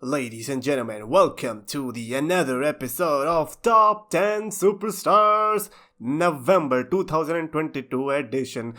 Ladies and gentlemen, welcome to the another episode of Top 10 Superstars November 2022 edition.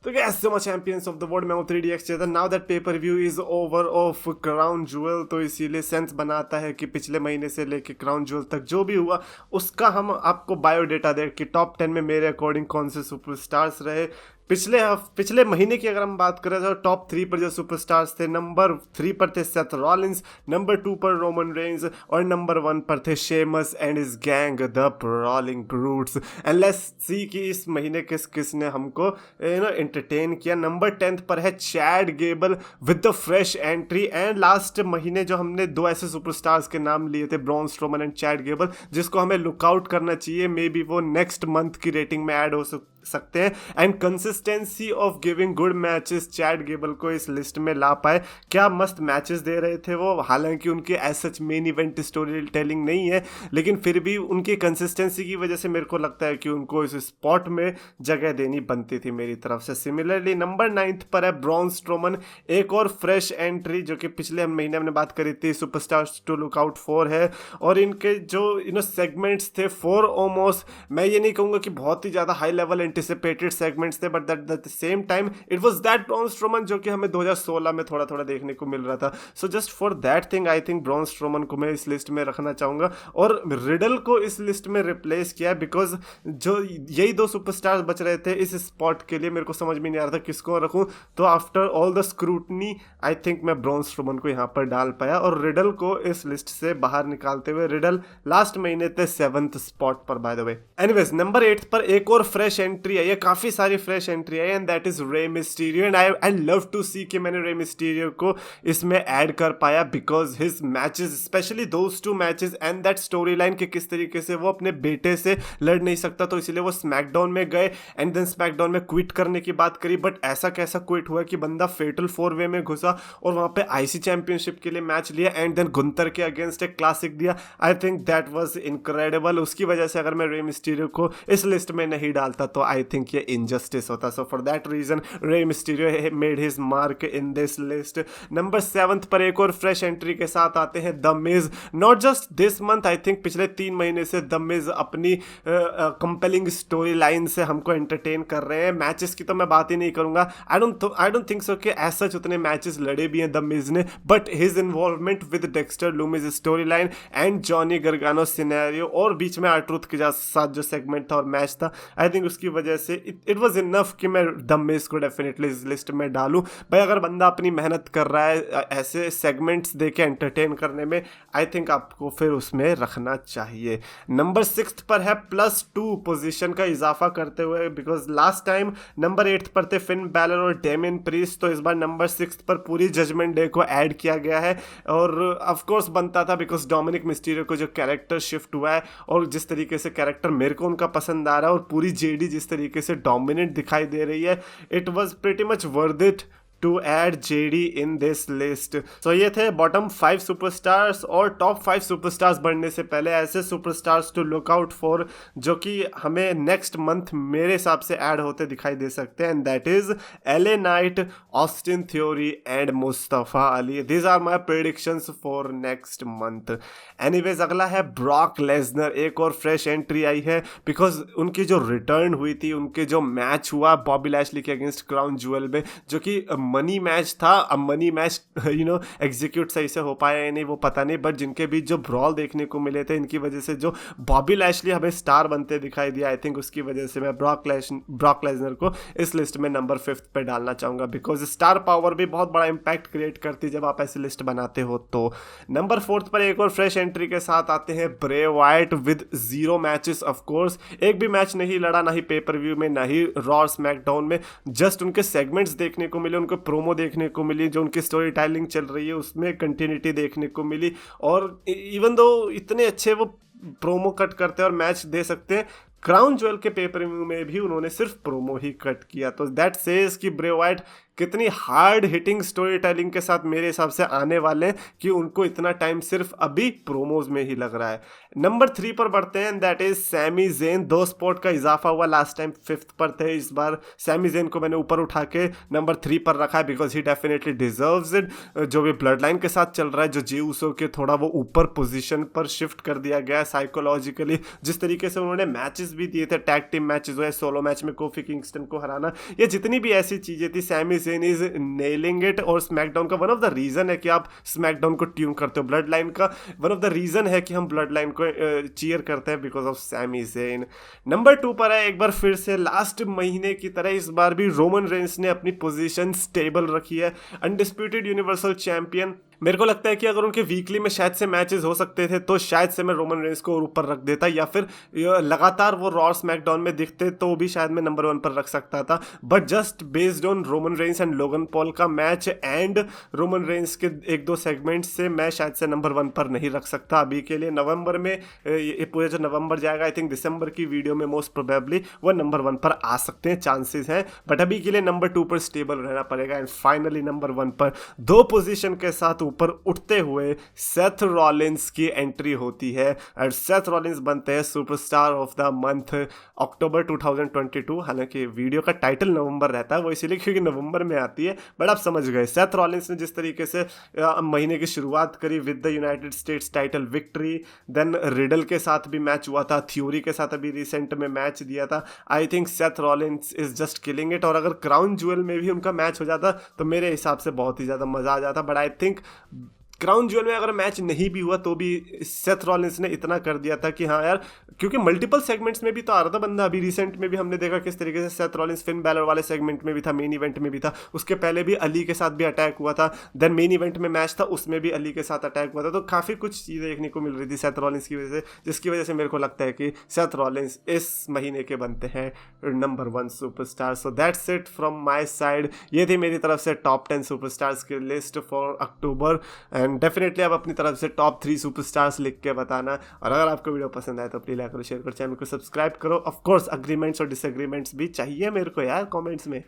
तो gas जो champions of the world में 3DX Chetan now that pay per view is over of crown jewel, तो इसीलिए sense बनाता है कि पिछले महीने से लेके क्राउन ज्वेल तक जो भी हुआ उसका हम आपको बायोडेटा दे कि टॉप 10 में मेरे अकॉर्डिंग कौन से सुपरस्टार्स रहे। पिछले महीने की अगर हम बात करें तो टॉप 3 पर जो सुपरस्टार्स थे, नंबर 3 पर थे सेथ रॉलिंस, नंबर 2 पर रोमन रेंज और नंबर 1 पर थे Sheamus and his gang the brawling brutes. And let's see कि इस महीने किस ने हमको एंटरटेन किया। नंबर 10 पर है Chad Gable with the fresh entry. And last महीने जो हमने दो ऐसे सुपरस्टार्स के नाम लिए थे, Braun Strowman and Chad Gable, जिसको हमें लुकआउट करना चाहिए, मे बी वो नेक्स्ट मंथ की रेटिंग में ऐड हो सकते हैं। And consistency of giving good matches, Chad Gable को इस लिस्ट में ला पाए। क्या मस्त मैचेस दे रहे थे वो, हालांकि उनके as such main event story telling नहीं है, लेकिन फिर भी उनकी कंसिस्टेंसी की वजह से मेरे को लगता है कि उनको इस स्पॉट में जगह देनी बनती थी मेरी तरफ से। सिमिलरली नंबर 9 पर है ब्रॉन स्ट्रोमन, एक और फ्रेश एंट्री जो कि पिछले महीने हमने बात करी थी, superstars to look out for है। और इनके जो सेगमेंट्स थे फॉर ऑलमोस्ट, मैं ये नहीं कहूँगा कि बहुत ही ज़्यादा हाई लेवल एंटिसिपेटेड सेगमेंट्स थे, but at the same time it was that Braun Strowman जो कि हमें 2016 में थोड़ा थोड़ा देखने को मिल रहा था। So just for that thing I think Braun Strowman को मैं इस लिस्ट में रखना चाहूँगा और रिडल को इस लिस्ट में रिप्लेस किया, बिकॉज जो यही दो सुपरस्टार्स बच रहे थे इस स्पॉट के लिए, मेरे को समझ में नहीं आ रहा था किसको रखूँ। तो after all the scrutiny I think मैं ब्रॉन स्ट्रोमन को यहाँ पर डाल पाया और रिडल को इस लिस्ट से बाहर निकालते हुए, रिडल लास्ट महीने थे 7th स्पॉट पर by the way. Anyways number 8 पर एक और फ्रेश एंट्री आई है, काफी सारी फ्रेश एंट्री आई, and that is Rey Mysterio. And I love to see कि मैंने रे मिस्टीरियो को इसमें ऐड कर पाया, because his matches, specially those 2 matches and that storyline के किस तरीके से वो अपने बेटे से लड़ नहीं सकता, तो इसलिए वो स्मैकडाउन में गए एंड देन स्मैकडाउन में क्विट करने की बात करी, बट ऐसा कैसा क्विट हुआ कि बंदा फेटल 4-वे में घुसा और वहां पे आईसी चैंपियनशिप के लिए मैच लिया एंड देन गुंतर के अगेंस्ट एक क्लासिक दिया। I think that was incredible. उसकी वजह से अगर मैं रे मिस्टीरियो को इस लिस्ट में नहीं डालता तो आई थिंक ये इनजस्टिस होता। So for that reason Rey Mysterio made his mark in this list. Number 7 पर एक और फ्रेश एंट्री के साथ आते हैं the Miz. Not just this month, I think पिछले 3 महीने से द मिज अपनी कंपेलिंग स्टोरी लाइन से हमको एंटरटेन कर रहे हैं। मैचेस की तो मैं बात ही नहीं करूंगा, आई डोंट थिंक सो कि एज सच उतने मैचेस लड़े भी हैं द मिज ने, but his involvement with Dexter Lumix story line and Johnny गर्गानो scenario और बीच में आर्ट्रूथ के साथ जो सेगमेंट था और मैच था, आई थिंक उसकी वजह से इट वाज इनफ कि मैं द मिज को डेफिनेटली इस लिस्ट में डालूं। भाई अगर बंदा अपनी मेहनत कर रहा है ऐसे सेगमेंट्स देके एंटरटेन करने में, आई थिंक आपको फिर उसमें रखना चाहिए। नंबर 6 पर है +2 पोजीशन का इजाफा करते हुए, बिकॉज लास्ट टाइम नंबर 8 पर थे फिन बैलर और डेमियन प्रीस्ट, तो इस बार नंबर 6 पर पूरी जजमेंट डे को ऐड किया गया है। और ऑफ कोर्स बनता था, बिकॉज डोमिनिक मिस्टीरियो को जो कैरेक्टर शिफ्ट हुआ है और जिस तरीके से कैरेक्टर मेरे को उनका पसंद आ रहा है और पूरी जेडी जिस तरीके से डोमिनेट दिखाई दे रही है, it was pretty much worth it to add JD in this list. So ये थे बॉटम 5 सुपरस्टार्स। और टॉप 5 सुपरस्टार्स बढ़ने से पहले ऐसे superstars to look out for जो कि हमें नेक्स्ट मंथ मेरे हिसाब से ऐड होते दिखाई दे सकते हैं, and that is LA Knight, Austin Theory and Mustafa Ali. These are my predictions for next month. Anyways अगला है ब्रॉक लेसनर, एक और फ्रेश एंट्री आई है, बिकॉज उनकी जो रिटर्न हुई थी, उनके जो मैच हुआ बॉबी लैशली के अगेंस्ट क्राउन ज्वेल में, जो कि मनी मैच था। अब मनी मैच एग्जीक्यूट सही से हो पाया या नहीं वो पता नहीं, बट जिनके बीच जो ब्रॉल देखने को मिले थे, इनकी वजह से जो बॉबी लैशली हमें स्टार बनते दिखाई दिया, आई थिंक उसकी वजह से मैं ब्रॉक लेसनर को इस लिस्ट में नंबर 5 पे डालना चाहूंगा, बिकॉज स्टार पावर भी बहुत बड़ा इंपैक्ट क्रिएट करती है जब आप ऐसी लिस्ट बनाते हो। तो नंबर 4 पर एक और फ्रेश एंट्री के साथ आते हैं Bray Wyatt with 0 matches. Of course एक भी मैच नहीं लड़ा, ना ही पेपर व्यू में, ना ही रॉ स्मैकडाउन में, जस्ट उनके सेगमेंट्स देखने को मिले, उनको प्रोमो देखने को मिली, जो उनकी स्टोरी टेलिंग चल रही है उसमें कंटिन्यूटी देखने को मिली। और इवन दो इतने अच्छे वो प्रोमो कट करते हैं और मैच दे सकते हैं, क्राउन ज्वेल के पेपर व्यू में भी उन्होंने सिर्फ प्रोमो ही कट किया, तो दैट सेज कि ब्रे वाइट कितनी हार्ड हिटिंग स्टोरी टेलिंग के साथ मेरे हिसाब से आने वाले हैं कि उनको इतना टाइम सिर्फ अभी प्रोमोज में ही लग रहा है। नंबर 3 पर बढ़ते हैं, that is Sami Zayn. 2 spot का इजाफा हुआ, लास्ट टाइम 5th पर थे, इस बार सैमी ज़ेन को मैंने ऊपर उठा के नंबर 3 पर रखा है because he definitely deserves it. जो भी ब्लड लाइन के साथ चल रहा है, जो जी उसो के थोड़ा वो ऊपर पोजीशन पर शिफ्ट कर दिया गया है साइकोलॉजिकली, जिस तरीके से उन्होंने मैचेस भी दिए थे, टैग टीम मैचेस हुए, सोलो मैच में कोफी किंगस्टन को हराना, ये जितनी भी ऐसी चीजें थी, Sami Zayn is nailing it. और स्मैकडाउन का वन ऑफ द रीजन है कि आप स्मैकडाउन को ट्यून करते हो, ब्लड लाइन का वन ऑफ द रीजन है कि हम ब्लड लाइन को चीयर करते हैं because of Sami Zayn. Number 2 पर है, एक बार फिर से लास्ट महीने की तरह इस बार भी रोमन रेंस ने अपनी पोजीशन स्टेबल रखी है, अनडिस्प्यूटेड यूनिवर्सल चैंपियन। मेरे को लगता है कि अगर उनके वीकली में शायद से मैचेस हो सकते थे तो शायद से मैं रोमन रेंस को ऊपर रख देता, या फिर लगातार वो रॉ स्मैकडाउन में दिखते तो भी शायद मैं नंबर 1 पर रख सकता था। But just based on Roman Reigns and Logan Paul का मैच एंड रोमन रेंस के 1-2 सेगमेंट से मैं शायद से नंबर 1 पर नहीं रख सकता अभी के लिए। नवंबर में ये पूरे जो नवंबर जाएगा, आई थिंक दिसंबर की वीडियो में मोस्ट प्रोबेबली वो नंबर 1 पर आ सकते हैं, चांसेस हैं, बट अभी के लिए नंबर 2 पर स्टेबल रहना पड़ेगा। एंड फाइनली नंबर 1 पर 2 पोजीशन के साथ ऊपर उठते हुए सेथ रॉलिंस की एंट्री होती है और सेथ रॉलिंस बनते हैं सुपरस्टार ऑफ द मंथ अक्टूबर 2022। हालांकि वीडियो का टाइटल नवंबर रहता है, वो इसीलिए क्योंकि नवंबर में आती है, बट आप समझ गए। सेथ रॉलिंस ने जिस तरीके से महीने की शुरुआत करी with the United States title victory, then Riddle के साथ भी मैच हुआ था, थ्योरी के साथ अभी रिसेंट में मैच दिया था। I think Seth Rollins is just killing it. और अगर क्राउन ज्वेल में भी उनका मैच हो जाता तो मेरे हिसाब से बहुत ही ज़्यादा मज़ा आ जाता, but I think crown jewel में अगर मैच नहीं भी हुआ तो भी सेथ रॉलिंस ने इतना कर दिया था कि हाँ यार, क्योंकि मल्टीपल सेगमेंट्स में भी तो आ रहा था बंदा। अभी रिसेंट में भी हमने देखा किस तरीके से सेथ रॉलिंस फिन बैलर वाले सेगमेंट में भी था, मेन इवेंट में भी था, उसके पहले भी अली के साथ भी अटैक हुआ था, देन मेन इवेंट में मैच था उसमें भी अली के साथ अटैक हुआ था। तो काफ़ी कुछ चीज़ें देखने को मिल रही थी सेथ रॉलिंस की वजह से, जिसकी वजह से मेरे को लगता है कि सेथ रॉलिंस इस महीने के बनते हैं number 1 superstar. So that's it from my side. ये थी मेरी तरफ से टॉप 10 सुपरस्टार्स की list for October. And definitely आप अपनी तरफ से टॉप 3 सुपरस्टार्स लिख के बताना। और अगर आपको वीडियो पसंद आए तो प्लीज लाइक करो, शेयर करो, चैनल को सब्सक्राइब करो। ऑफ कोर्स अग्रीमेंट्स और डिसएग्रीमेंट्स भी चाहिए मेरे को यार कमेंट्स में।